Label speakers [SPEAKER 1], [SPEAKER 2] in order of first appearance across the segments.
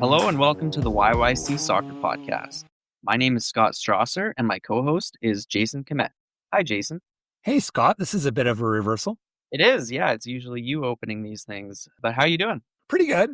[SPEAKER 1] Hello and welcome to the YYC Soccer Podcast. My name is Scott Strasser and my co-host is Jason Kmet. Hi, Jason.
[SPEAKER 2] Hey, Scott. This is a bit of a reversal.
[SPEAKER 1] It is, yeah. It's usually you opening these things. But how you doing?
[SPEAKER 2] Pretty good.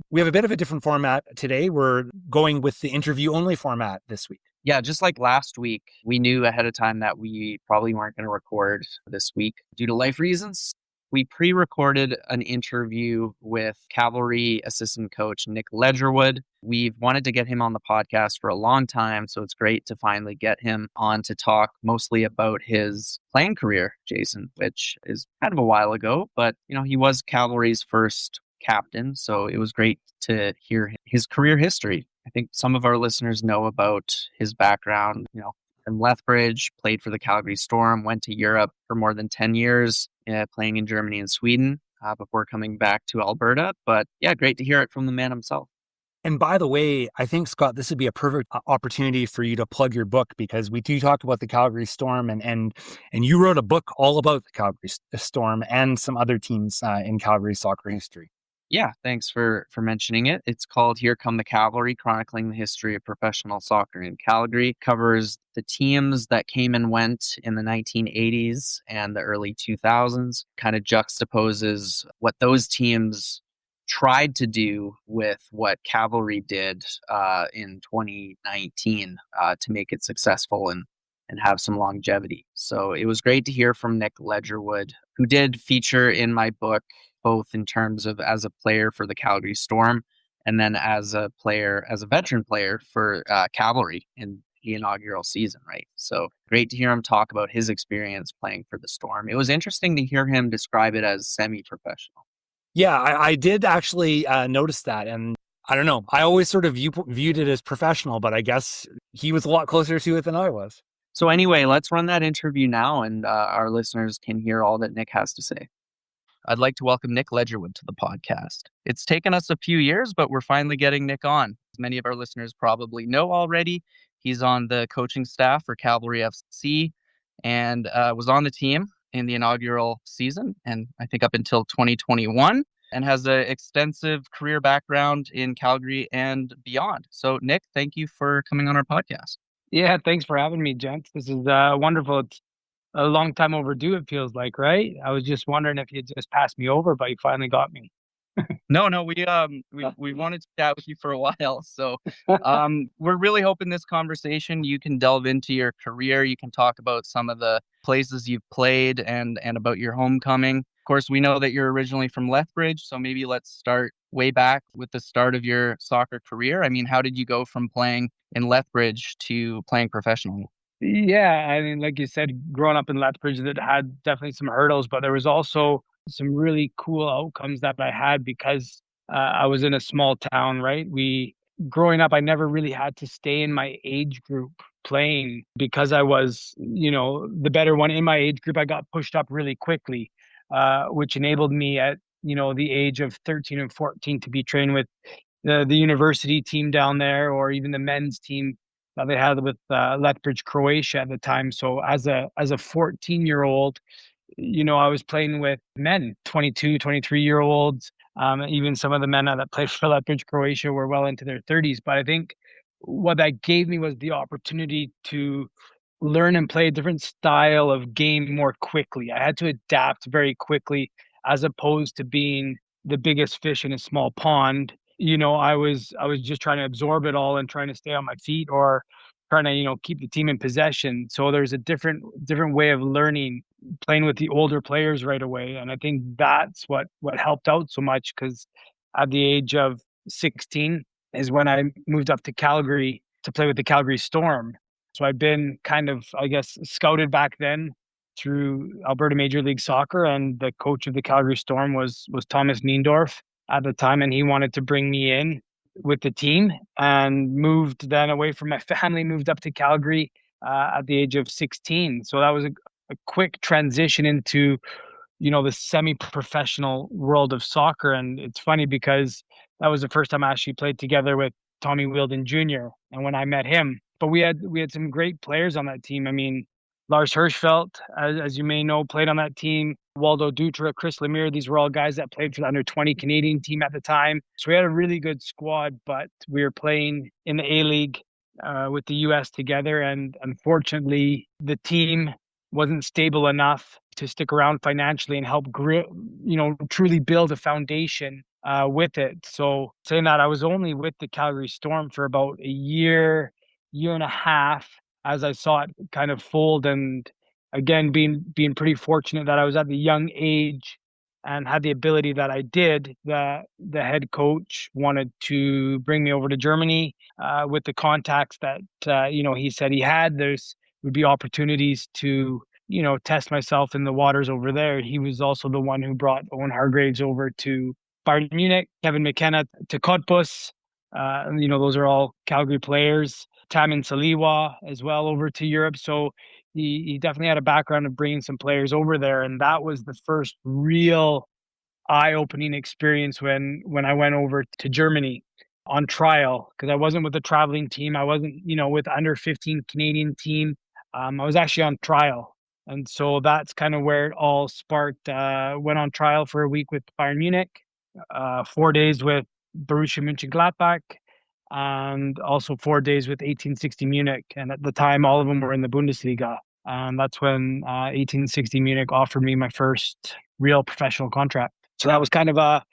[SPEAKER 2] We have a bit of a different format today. We're going with the interview-only format this week.
[SPEAKER 1] Yeah, just like last week, we knew ahead of time that we probably weren't going to record this week due to life reasons. We pre-recorded an interview with Cavalry assistant coach Nik Ledgerwood. We've wanted to get him on the podcast for a long time, so it's great to finally get him on to talk mostly about his playing career, Jason, which is kind of a while ago, but he was Cavalry's first captain, so it was great to hear his career history. I think some of our listeners know about his background, in Lethbridge, played for the Calgary Storm, went to Europe for more than 10 years, playing in Germany and Sweden before coming back to Alberta. But yeah, great to hear it from the man himself.
[SPEAKER 2] And by the way, I think, Scott, this would be a perfect opportunity for you to plug your book, because we do talk about the Calgary Storm and you wrote a book all about the Calgary Storm and some other teams in Calgary soccer history.
[SPEAKER 1] Yeah, thanks for mentioning it. It's called Here Come the Cavalry, Chronicling the History of Professional Soccer in Calgary. Covers the teams that came and went in the 1980s and the early 2000s. Kind of juxtaposes what those teams tried to do with what Cavalry did in 2019 to make it successful and have some longevity. So it was great to hear from Nik Ledgerwood, who did feature in my book, both in terms of as a player for the Calgary Storm and then as a veteran player for Cavalry in the inaugural season, right? So great to hear him talk about his experience playing for the Storm. It was interesting to hear him describe it as semi-professional.
[SPEAKER 2] Yeah, I did actually notice that. And I don't know, I always sort of viewed it as professional, but I guess he was a lot closer to it than I was.
[SPEAKER 1] So anyway, let's run that interview now and our listeners can hear all that Nik has to say. I'd like to welcome Nik Ledgerwood to the podcast. It's taken us a few years, but we're finally getting Nik on. As many of our listeners probably know already, he's on the coaching staff for Cavalry FC and was on the team in the inaugural season, and I think up until 2021, and has an extensive career background in Calgary and beyond. So, Nik, thank you for coming on our podcast.
[SPEAKER 3] Yeah, thanks for having me, gents. This is wonderful. It's a long time overdue, it feels like, right? I was just wondering if you just passed me over, but you finally got me.
[SPEAKER 1] No, we wanted to chat with you for a while. So we're really hoping this conversation, you can delve into your career. You can talk about some of the places you've played and about your homecoming. Of course, we know that you're originally from Lethbridge, so maybe let's start way back with the start of your soccer career. I mean, how did you go from playing in Lethbridge to playing professionally?
[SPEAKER 3] Yeah, I mean, like you said, growing up in Lethbridge, that had definitely some hurdles, but there was also some really cool outcomes that I had because I was in a small town, right? Growing up, I never really had to stay in my age group playing because I was, the better one in my age group. I got pushed up really quickly, which enabled me at, the age of 13 and 14 to be trained with the university team down there, or even the men's team that they had with Lethbridge Croatia at the time. So as a 14-year-old, I was playing with men, 22, 23-year-olds. Even some of the men that played for Lethbridge Croatia were well into their 30s. But I think what that gave me was the opportunity to learn and play a different style of game more quickly. I had to adapt very quickly, as opposed to being the biggest fish in a small pond. I was just trying to absorb it all and trying to stay on my feet, or trying to, keep the team in possession. So there's a different way of learning, playing with the older players right away. And I think that's what helped out so much, because at the age of 16 is when I moved up to Calgary to play with the Calgary Storm. So I've been kind of, I guess, scouted back then through Alberta Major League Soccer, and the coach of the Calgary Storm was Thomas Niendorf at the time, and he wanted to bring me in with the team, and moved then away from my family, moved up to Calgary at the age of 16. So that was a quick transition into, the semi-professional world of soccer. And it's funny because that was the first time I actually played together with Tommy Wheeldon Jr. And when I met him, but we had some great players on that team. I mean, Lars Hirschfeldt, as you may know, played on that team. Waldo Dutra, Chris Lemire. These were all guys that played for the under-20 Canadian team at the time. So we had a really good squad, but we were playing in the A-League with the U.S. together. And unfortunately, the team wasn't stable enough to stick around financially and help truly build a foundation with it. So saying that, I was only with the Calgary Storm for about a year and a half as I saw it kind of fold. And again, being pretty fortunate that I was at the young age and had the ability that I did, the head coach wanted to bring me over to Germany with the contacts that he said he had. There's would be opportunities to test myself in the waters over there. He was also the one who brought Owen Hargraves over to Bayern Munich, Kevin McKenna to Cottbus. Those are all Calgary players. Tamin Saliwa as well over to Europe. So he definitely had a background of bringing some players over there. And that was the first real eye-opening experience when I went over to Germany on trial, because I wasn't with the traveling team. I wasn't, with under 15 Canadian team. I was actually on trial. And so that's kind of where it all sparked. Went on trial for a week with Bayern Munich, 4 days with Borussia Mönchengladbach, and also 4 days with 1860 Munich. And at the time, all of them were in the Bundesliga. And that's when 1860 Munich offered me my first real professional contract. So that was kind of a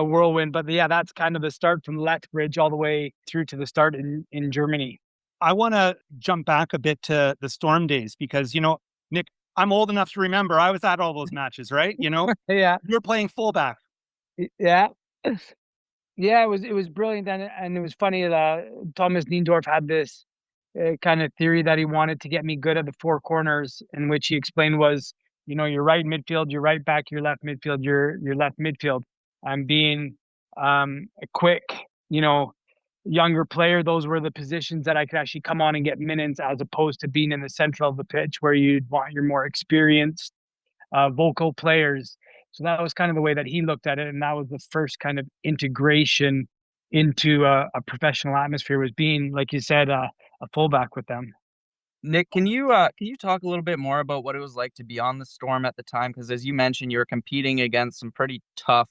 [SPEAKER 3] whirlwind. But yeah, that's kind of the start from Lethbridge all the way through to the start in Germany.
[SPEAKER 2] I want to jump back a bit to the Storm days because, Nick, I'm old enough to remember I was at all those matches, right?
[SPEAKER 3] Yeah.
[SPEAKER 2] You're playing fullback.
[SPEAKER 3] Yeah. Yeah, it was brilliant. And it was funny that Thomas Niendorf had this kind of theory that he wanted to get me good at the four corners, in which he explained was, your right midfield, your right back, your left midfield, your left midfield. And being a quick, younger player, those were the positions that I could actually come on and get minutes, as opposed to being in the center of the pitch where you'd want your more experienced vocal players. So that was kind of the way that he looked at it. And that was the first kind of integration into a professional atmosphere, was being, like you said, a fullback with them.
[SPEAKER 1] Nick, can you talk a little bit more about what it was like to be on the Storm at the time? Because as you mentioned, you were competing against some pretty tough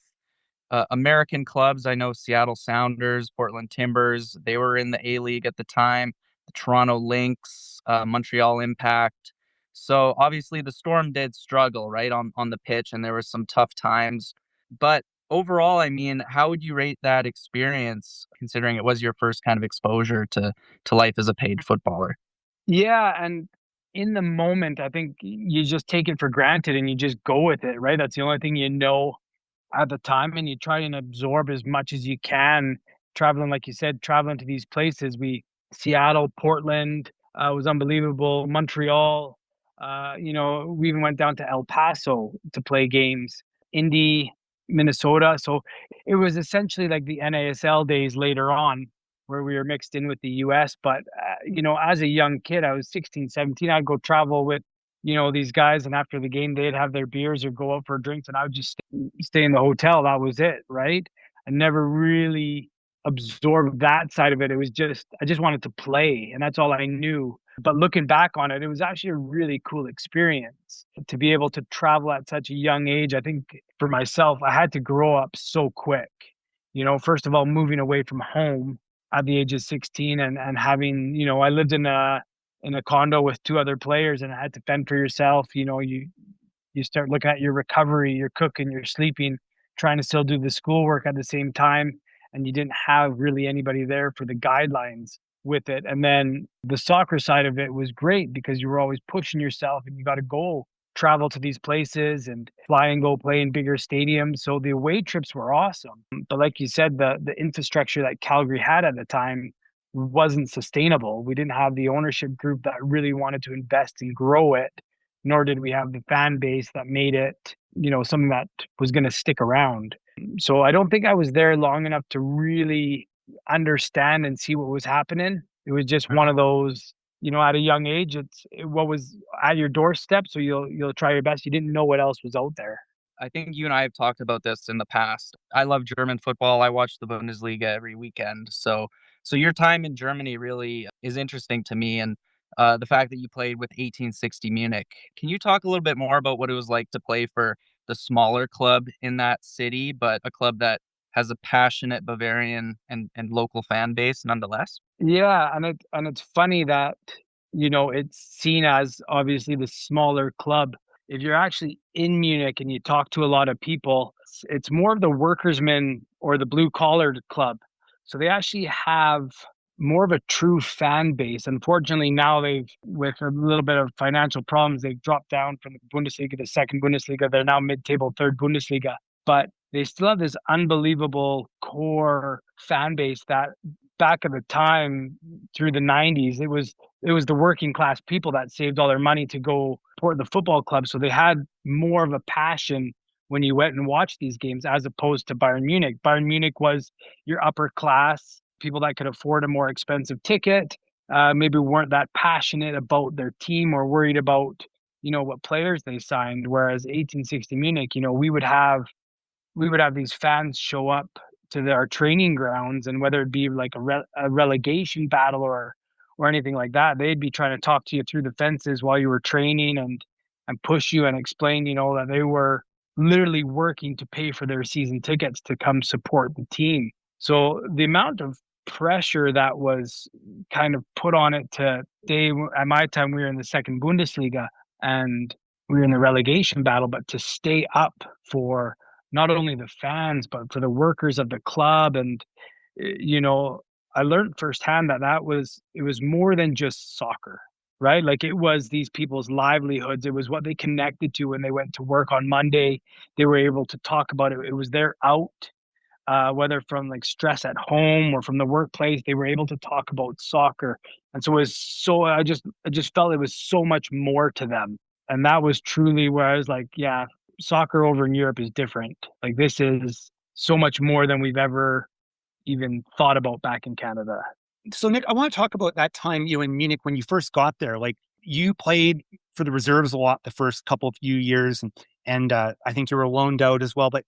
[SPEAKER 1] American clubs. I know Seattle Sounders, Portland Timbers, they were in the A-League at the time, the Toronto Lynx, Montreal Impact. So obviously the Storm did struggle, right, on the pitch, and there were some tough times. But overall, I mean, how would you rate that experience, considering it was your first kind of exposure to life as a paid footballer?
[SPEAKER 3] Yeah, and in the moment, I think you just take it for granted and you just go with it, right? That's the only thing at the time, and you try and absorb as much as you can. Traveling, like you said, traveling to these places. Seattle, Portland was unbelievable. Montreal, we even went down to El Paso to play games. Indy, Minnesota. So it was essentially like the NASL days later on, where we were mixed in with the US. But, as a young kid, I was 16, 17, I'd go travel with, these guys. And after the game, they'd have their beers or go out for drinks, and I would just stay in the hotel. That was it, right? I never really absorbed that side of it. It was I just wanted to play, and that's all I knew. But looking back on it, it was actually a really cool experience to be able to travel at such a young age. I think for myself, I had to grow up so quick. First of all, moving away from home at the age of 16 and having, I lived in a condo with two other players, and I had to fend for yourself. You start looking at your recovery, your cooking, your sleeping, trying to still do the schoolwork at the same time. And you didn't have really anybody there for the guidelines with it. And then the soccer side of it was great because you were always pushing yourself, and you got to go travel to these places and fly and go play in bigger stadiums. So the away trips were awesome. But like you said, the infrastructure that Calgary had at the time wasn't sustainable. We didn't have the ownership group that really wanted to invest and grow it, nor did we have the fan base that made it, something that was going to stick around. So I don't think I was there long enough to really understand and see what was happening. It was just one of those, at a young age, what was at your doorstep. So you'll try your best. You didn't know what else was out there.
[SPEAKER 1] I think you and I have talked about this in the past. I love German football. I watch the Bundesliga every weekend. So your time in Germany really is interesting to me. And the fact that you played with 1860 Munich. Can you talk a little bit more about what it was like to play for the smaller club in that city, but a club that has a passionate Bavarian and local fan base nonetheless?
[SPEAKER 3] Yeah, and it's funny that, it's seen as obviously the smaller club. If you're actually in Munich and you talk to a lot of people, it's more of the workersmen or the blue collared club. So they actually have more of a true fan base. Unfortunately, now with a little bit of financial problems, they've dropped down from the Bundesliga to second Bundesliga. They're now mid-table third Bundesliga, but they still have this unbelievable core fan base that back at the time through the 90s, it was the working class people that saved all their money to go support the football club. So they had more of a passion when you went and watched these games as opposed to Bayern Munich. Bayern Munich was your upper class, people that could afford a more expensive ticket, maybe weren't that passionate about their team or worried about, what players they signed. Whereas 1860 Munich, we would have these fans show up to our training grounds, and whether it be like a relegation battle or anything like that, they'd be trying to talk to you through the fences while you were training and push you and explain, that they were literally working to pay for their season tickets to come support the team. So the amount of pressure that was kind of put on it to stay at my time, we were in the second Bundesliga and we were in the relegation battle, but to stay up for not only the fans, but for the workers of the club. And, I learned firsthand that it was more than just soccer, right? Like it was these people's livelihoods. It was what they connected to when they went to work on Monday. They were able to talk about it. It was their out, whether from like stress at home or from the workplace, they were able to talk about soccer. And so I just felt it was so much more to them. And that was truly where I was like, yeah, soccer over in Europe is different. Like this is so much more than we've ever even thought about back in Canada.
[SPEAKER 2] So, Nick, I want to talk about that time you in Munich when you first got there. Like you played for the reserves a lot the first couple of few years, and I think you were loaned out as well. But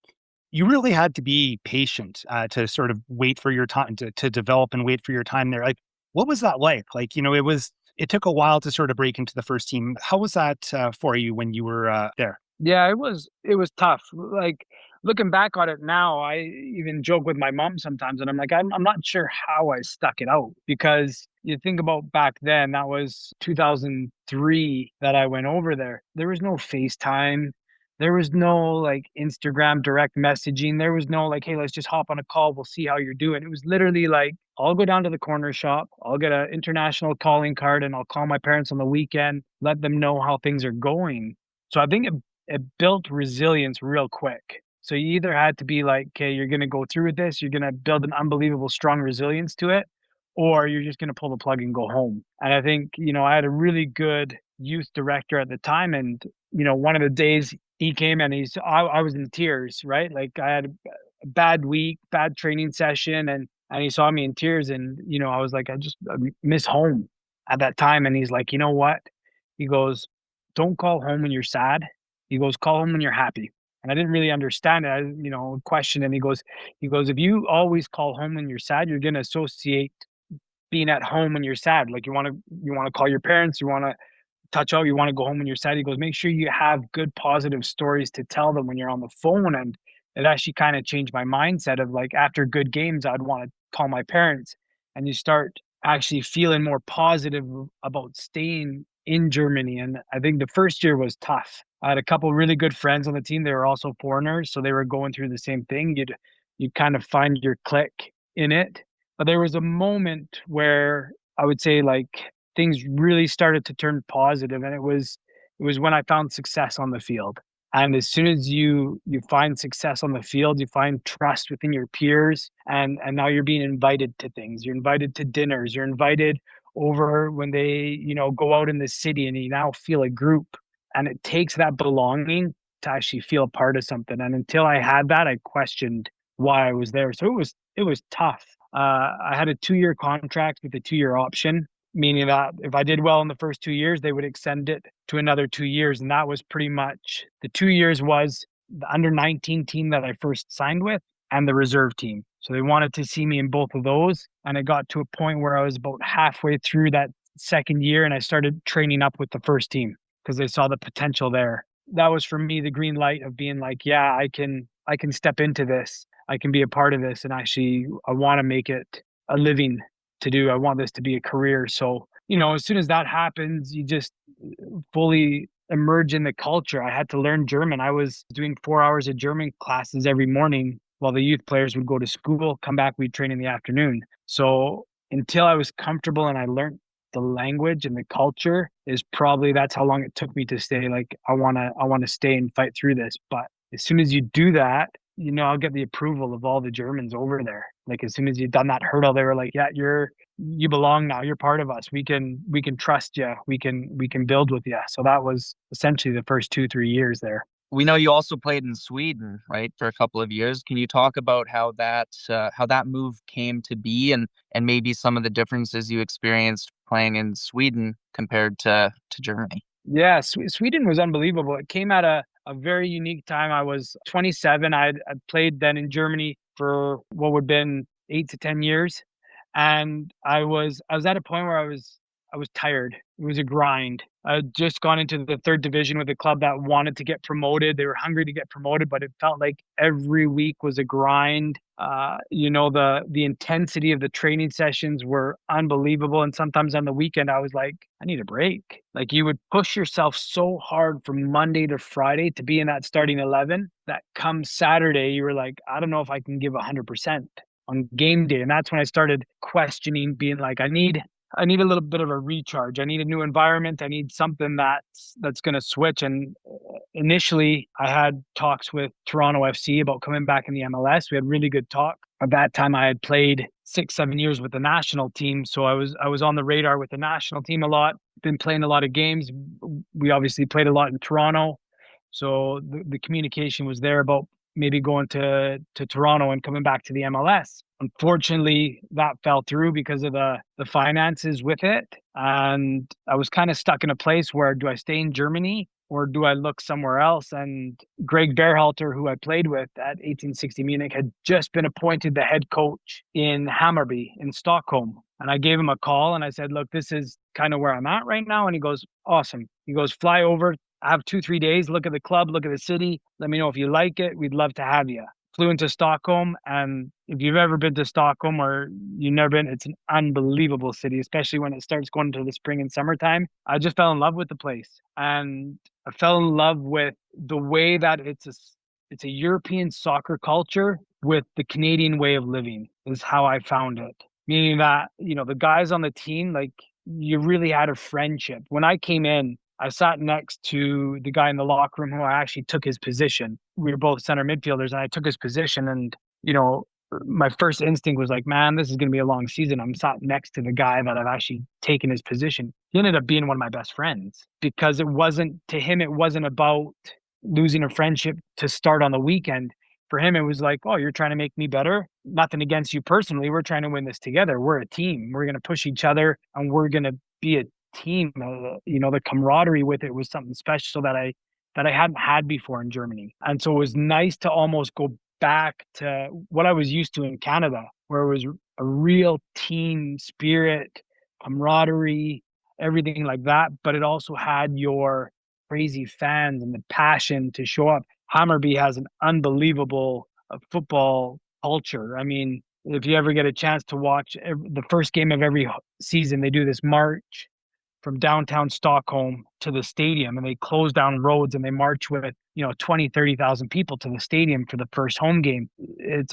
[SPEAKER 2] you really had to be patient to sort of wait for your time to develop and wait for your time there. Like, what was that like? Like, it took a while to sort of break into the first team. How was that for you when you were there?
[SPEAKER 3] Yeah, it was tough. Like looking back on it now, I even joke with my mom sometimes, and I'm like, I'm not sure how I stuck it out because you think about back then, that was 2003 that I went over there. There was no FaceTime. There was no like Instagram direct messaging. There was no like, hey, let's just hop on a call. We'll see how you're doing. It was literally like, I'll go down to the corner shop. I'll get an international calling card and I'll call my parents on the weekend, let them know how things are going. So I think it built resilience real quick. So you either had to be like, okay, you're going to go through with this, you're going to build an unbelievable strong resilience to it, or you're just going to pull the plug and go home. And I think, I had a really good youth director at the time. And, one of the days he came and I was in tears, right? Like I had a bad week, bad training session. And he saw me in tears and, I was like, I miss home at that time. And he's like, you know what? He goes, don't call home when you're sad. He goes, call him when you're happy. And I didn't really understand it. I, question. And he goes, if you always call home when you're sad, you're going to associate being at home when you're sad. Like you want to call your parents, you want to touch out, you want to go home when you're sad. He goes, make sure you have good positive stories to tell them when you're on the phone. And it actually kind of changed my mindset of like after good games, I'd want to call my parents. And you start actually feeling more positive about staying in Germany. And I think the first year was tough. I had a couple really good friends on the team. They were also foreigners, so they were going through the same thing. You'd kind of find your clique in it. But there was a moment where I would say like things really started to turn positive, and it was when I found success on the field. And as soon as you find success on the field, you find trust within your peers, and now you're being invited to things. You're invited to dinners. You're invited over when they, go out in the city, and you now feel a group. And it takes that belonging to actually feel a part of something. And until I had that, I questioned why I was there. So it was tough. I had a 2-year contract with a 2-year option, meaning that if I did well in the first 2 years, they would extend it to another 2 years. And that was pretty much the 2 years was the under 19 team that I first signed with and the reserve team. So they wanted to see me in both of those. And it got to a point where I was about halfway through that second year and I started training up with the first team because they saw the potential there. That was for me the green light of being like, yeah, I can step into this. I can be a part of this, and actually I want to make it a living to do. I want this to be a career. So, as soon as that happens, you just fully emerge in the culture. I had to learn German. I was doing 4 hours of German classes every morning while the youth players would go to school, come back, we'd train in the afternoon. So until I was comfortable and I learned the language and the culture that's how long it took me to stay. Like, I want to stay and fight through this. But as soon as you do that, I'll get the approval of all the Germans over there. Like, as soon as you've done that hurdle, they were like, yeah, you belong now. You're part of us. We can trust you. We can build with you. So that was essentially the first 2-3 years there.
[SPEAKER 1] We know you also played in Sweden, right, for a couple of years. Can you talk about how that move came to be, and maybe some of the differences you experienced playing in Sweden compared to Germany?
[SPEAKER 3] Yeah, Sweden was unbelievable. It came at a very unique time. I was 27. I'd played then in Germany for what would have been 8 to 10 years. And I was at a point where I was tired. It was a grind. I had just gone into the third division with a club that wanted to get promoted. They were hungry to get promoted, but it felt like every week was a grind. The intensity of the training sessions were unbelievable. And sometimes on the weekend, I was like, I need a break. Like, you would push yourself so hard from Monday to Friday to be in that starting 11 that come Saturday, you were like, I don't know if I can give 100% on game day. And that's when I started questioning, being like, I need a little bit of a recharge. I need a new environment. I need something that's going to switch. And initially, I had talks with Toronto FC about coming back in the MLS. We had really good talk. At that time, I had played 6-7 years with the national team, so I was on the radar with the national team a lot. Been playing a lot of games. We obviously played a lot in Toronto, so the communication was there about maybe going to Toronto and coming back to the MLS. Unfortunately, that fell through because of the finances with it. And I was kind of stuck in a place where, do I stay in Germany or do I look somewhere else? And Greg Berhalter, who I played with at 1860 Munich, had just been appointed the head coach in Hammarby in Stockholm. And I gave him a call and I said, look, this is kind of where I'm at right now. And he goes, awesome. He goes, fly over, have 2-3 days, look at the club, look at the city. Let me know if you like it. We'd love to have you. Flew into Stockholm, and if you've ever been to Stockholm or you've never been, it's an unbelievable city, especially when it starts going into the spring and summertime. I just fell in love with the place, and I fell in love with the way that it's a European soccer culture with the Canadian way of living is how I found it. Meaning that, the guys on the team, like, you really had a friendship. When I came in, I sat next to the guy in the locker room who I actually took his position. We were both center midfielders, and I took his position. And, my first instinct was like, man, this is going to be a long season. I'm sat next to the guy that I've actually taken his position. He ended up being one of my best friends because it wasn't about losing a friendship to start on the weekend. For him, it was like, oh, you're trying to make me better. Nothing against you personally. We're trying to win this together. We're a team. We're going to push each other, and we're going to be a team. The camaraderie with it was something special that I hadn't had before in Germany. And so it was nice to almost go back to what I was used to in Canada, where it was a real team spirit, camaraderie, everything like that. But it also had your crazy fans and the passion to show up. Hammarby has an unbelievable football culture. I mean, if you ever get a chance to watch the first game of every season, they do this march from downtown Stockholm to the stadium, and they close down roads and they march with 20,000-30,000 people to the stadium for the first home game. It's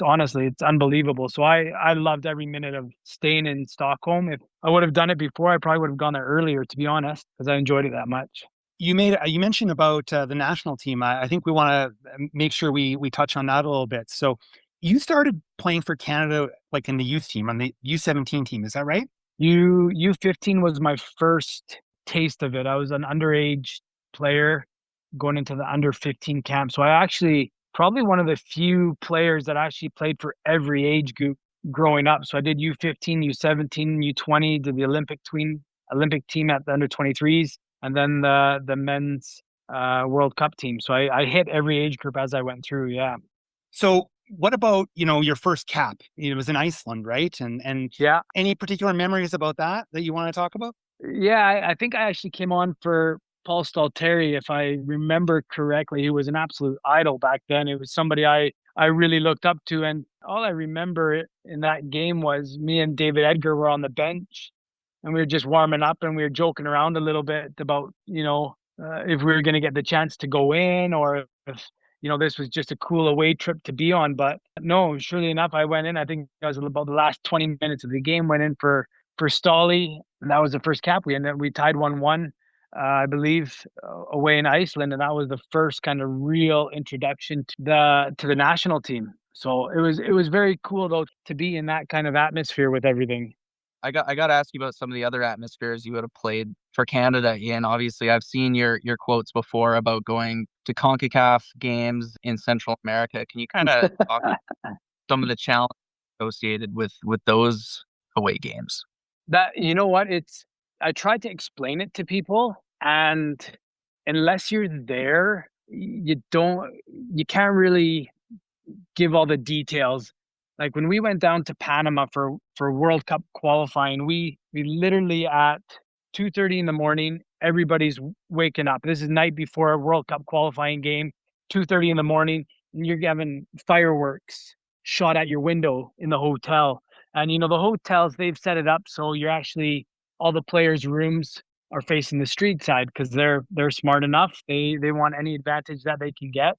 [SPEAKER 3] unbelievable. So I loved every minute of staying in Stockholm. If I would have done it before, I probably would have gone there earlier, to be honest, because I enjoyed it that much.
[SPEAKER 2] You mentioned about the national team. I think we want to make sure we touch on that a little bit. So you started playing for Canada like in the youth team, on the U17 team, is that right?
[SPEAKER 3] U15 was my first taste of it. I was an underage player going into the under 15 camp. So I actually probably one of the few players that actually played for every age group growing up. So I did U15, U17, U20, did the Olympic team at the under 23s, and then the men's World Cup team. So I hit every age group as I went through. Yeah.
[SPEAKER 2] So what about, your first cap? It was in Iceland, right? And
[SPEAKER 3] yeah.
[SPEAKER 2] Any particular memories about that you want to talk about?
[SPEAKER 3] Yeah, I think I actually came on for Paul Stalteri, if I remember correctly. He was an absolute idol back then. It was somebody I really looked up to. And all I remember in that game was me and David Edgar were on the bench and we were just warming up and we were joking around a little bit about, if we were going to get the chance to go in or if, this was just a cool away trip to be on. But no, surely enough, I went in. I think I was about the last 20 minutes of the game, went in for Stolly, and that was the first cap we tied 1-1, I believe, away in Iceland, and that was the first kind of real introduction to the national team. So it was very cool though to be in that kind of atmosphere with everything.
[SPEAKER 1] I got to ask you about some of the other atmospheres you would have played for Canada in. Obviously, I've seen your quotes before about going to CONCACAF games in Central America. Can you kind of talk about some of the challenges associated with those away games?
[SPEAKER 3] That you know what it's I tried to explain it to people, and unless you're there, you can't really give all the details. Like when we went down to Panama for World Cup qualifying, we literally at 2:30 in the morning, everybody's waking up. This is night before a World Cup qualifying game, 2:30 in the morning, and you're having fireworks shot at your window in the hotel. And the hotels, they've set it up so you're actually all the players' rooms are facing the street side because they're smart enough. They want any advantage that they can get.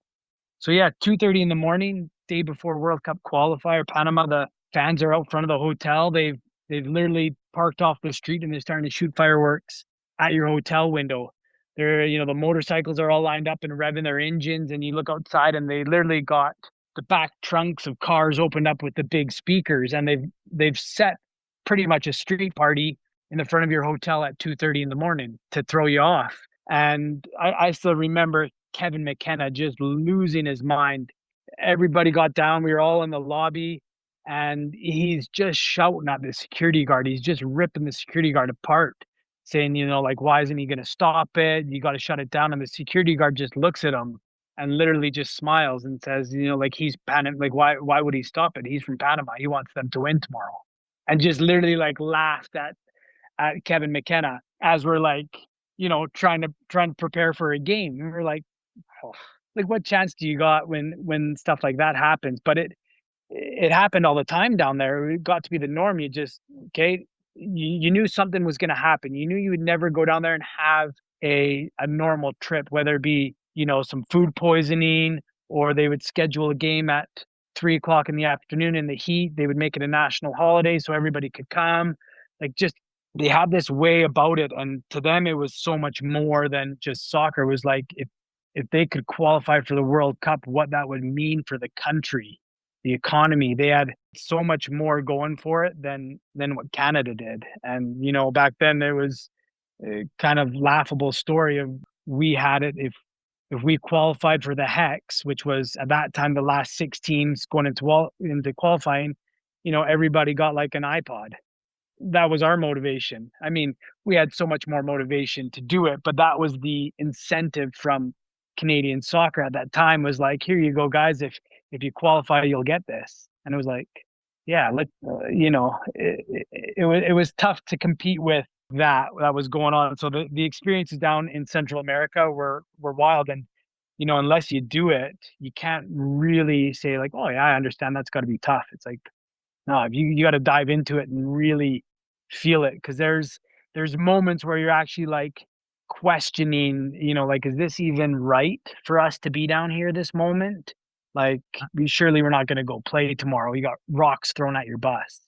[SPEAKER 3] So yeah, 2:30 in the morning, day before World Cup qualifier, Panama, the fans are out front of the hotel. They've literally parked off the street and they're starting to shoot fireworks at your hotel window. The motorcycles are all lined up and revving their engines, and you look outside and they literally got the back trunks of cars opened up with the big speakers, and they've set pretty much a street party in the front of your hotel at 2:30 in the morning to throw you off. And I still remember Kevin McKenna just losing his mind. Everybody got down. We were all in the lobby, and he's just shouting at the security guard. He's just ripping the security guard apart, saying, like, why isn't he going to stop it? You got to shut it down. And the security guard just looks at him and literally just smiles and says, like he's panicked. Like, why would he stop it? He's from Panama. He wants them to win tomorrow. And just literally like laughed at Kevin McKenna as we're like, trying to prepare for a game. And we're like, oh, like what chance do you got when stuff like that happens? But it happened all the time down there. It got to be the norm. Okay, you knew something was going to happen. You knew you would never go down there and have a normal trip, whether it be, some food poisoning, or they would schedule a game at 3 o'clock in the afternoon in the heat. They would make it a national holiday so everybody could come. Like, just they had this way about it, and to them it was so much more than just soccer. It was like if they could qualify for the World Cup, what that would mean for the country, the economy. They had so much more going for it than what Canada did. And back then there was a kind of laughable story of we had it if we qualified for the Hex, which was at that time the last 6 teams going into qualifying. Everybody got like an iPod. That was our motivation. I mean, we had so much more motivation to do it, but that was the incentive from Canadian soccer at that time, was like, here you go, guys. If you qualify, you'll get this. And it was like, yeah, it was tough to compete with that was going on. So the experiences down in Central America were wild. And, unless you do it, you can't really say like, oh yeah, I understand that's got to be tough. It's like, no, you got to dive into it and really feel it, because there's moments where you're actually like questioning, like, is this even right for us to be down here this moment? Like, we're not going to go play tomorrow. You got rocks thrown at your bus.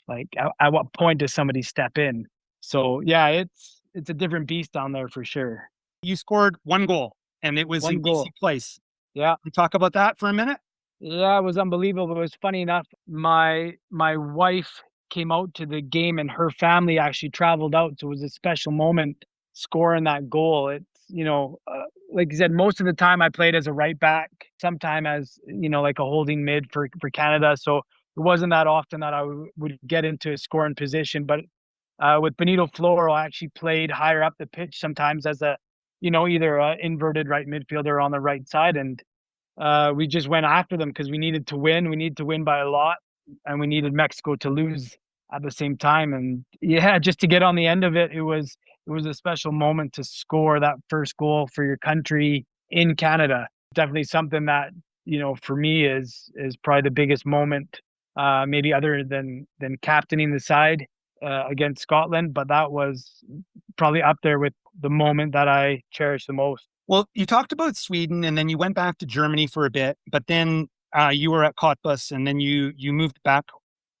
[SPEAKER 3] Like, at what point does somebody step in? So yeah, it's a different beast down there for sure.
[SPEAKER 2] You scored 1 goal, and it was in BC Place.
[SPEAKER 3] Yeah.
[SPEAKER 2] You talk about that for a minute?
[SPEAKER 3] Yeah, it was unbelievable. It was funny enough. My wife came out to the game, and her family actually traveled out. So it was a special moment scoring that goal. It's, like you said, most of the time I played as a right back, sometime as, like a holding mid for Canada. So it wasn't that often that I would get into a scoring position. But with Benito Floro, I actually played higher up the pitch sometimes as a, either a inverted right midfielder on the right side. And we just went after them because we needed to win. We needed to win by a lot, and we needed Mexico to lose at the same time. And yeah, just to get on the end of it, it was a special moment to score that first goal for your country in Canada. Definitely something that, for me is probably the biggest moment, maybe other than captaining the side against Scotland. But that was probably up there with the moment that I cherish the most.
[SPEAKER 2] Well, you talked about Sweden, and then you went back to Germany for a bit, but then you were at Cottbus, and then you moved back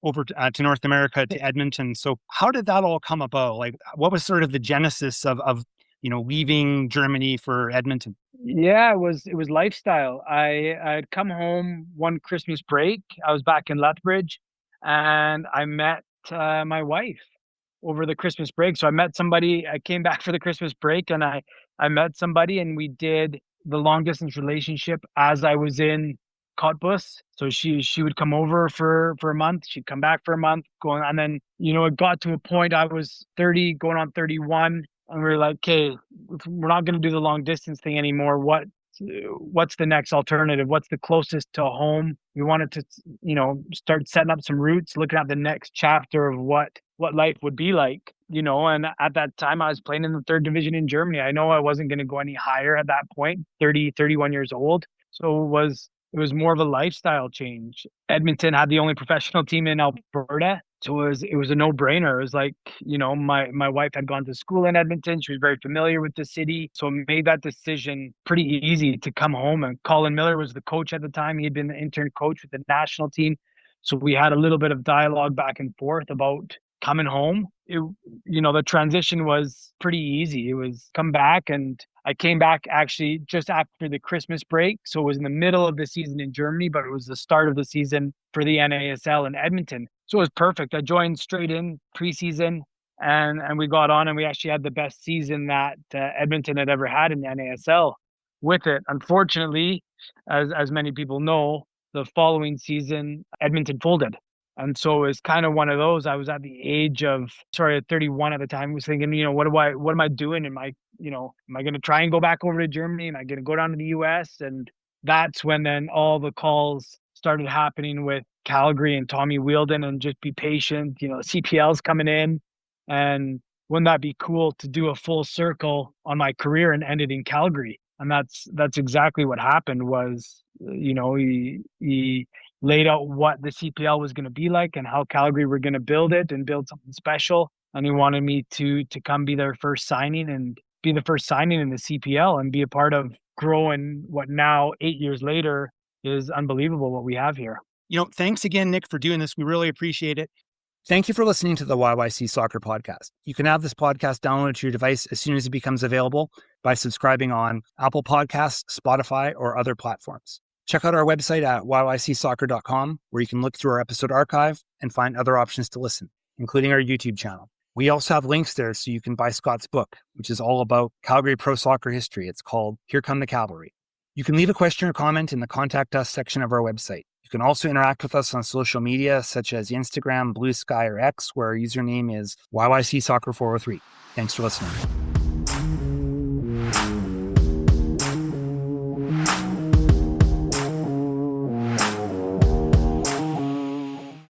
[SPEAKER 2] over to North America, to Edmonton. So how did that all come about? Like, what was sort of the genesis of leaving Germany for Edmonton?
[SPEAKER 3] Yeah, it was lifestyle. I'd come home one Christmas break. I was back in Lethbridge, and I met my wife over the Christmas break. So I met somebody. I came back for the Christmas break, and I met somebody, and we did the long distance relationship as I was in Cottbus. So she would come over for a month. She'd come back for a month, and then it got to a point. I was 30, going on 31. And we were like, okay, we're not going to do the long distance thing anymore. What's the next alternative? What's the closest to home? We wanted to, start setting up some roots, looking at the next chapter of what life would be like, and at that time I was playing in the 3rd division in Germany. I know I wasn't going to go any higher at that point, 31 years old. So it was more of a lifestyle change. Edmonton had the only professional team in Alberta. So it was a no-brainer. It was like, my wife had gone to school in Edmonton. She was very familiar with the city. So it made that decision pretty easy to come home. And Colin Miller was the coach at the time. He had been the intern coach with the national team. So we had a little bit of dialogue back and forth about coming home. The transition was pretty easy. It was come back, and I came back actually just after the Christmas break. So it was in the middle of the season in Germany, but it was the start of the season for the NASL in Edmonton. So it was perfect. I joined straight in preseason, and we got on, and we actually had the best season that Edmonton had ever had in the NASL with it. Unfortunately, as many people know, the following season, Edmonton folded. And so it's kind of one of those. I was at the age of, at 31 at the time, was thinking, what am I doing? Am I going to try and go back over to Germany? Am I going to go down to the US? And that's when then all the calls started happening with Calgary and Tommy Wheeldon, and just be patient. The CPL's coming in, and wouldn't that be cool to do a full circle on my career and end it in Calgary? And that's exactly what happened. Was he laid out what the CPL was going to be like and how Calgary were going to build it and build something special. And he wanted me to come be their first signing, and be the first signing in the CPL, and be a part of growing what now 8 years later is unbelievable what we have here.
[SPEAKER 2] Thanks again, Nick, for doing this. We really appreciate it. Thank you for listening to the YYC Soccer Podcast. You can have this podcast downloaded to your device as soon as it becomes available by subscribing on Apple Podcasts, Spotify, or other platforms. Check out our website at yycsoccer.com, where you can look through our episode archive and find other options to listen, including our YouTube channel. We also have links there so you can buy Scott's book, which is all about Calgary pro soccer history. It's called Here Come the Cavalry. You can leave a question or comment in the Contact Us section of our website. You can also interact with us on social media, such as Instagram, Blue Sky, or X, where our username is YYC Soccer 403. Thanks for listening.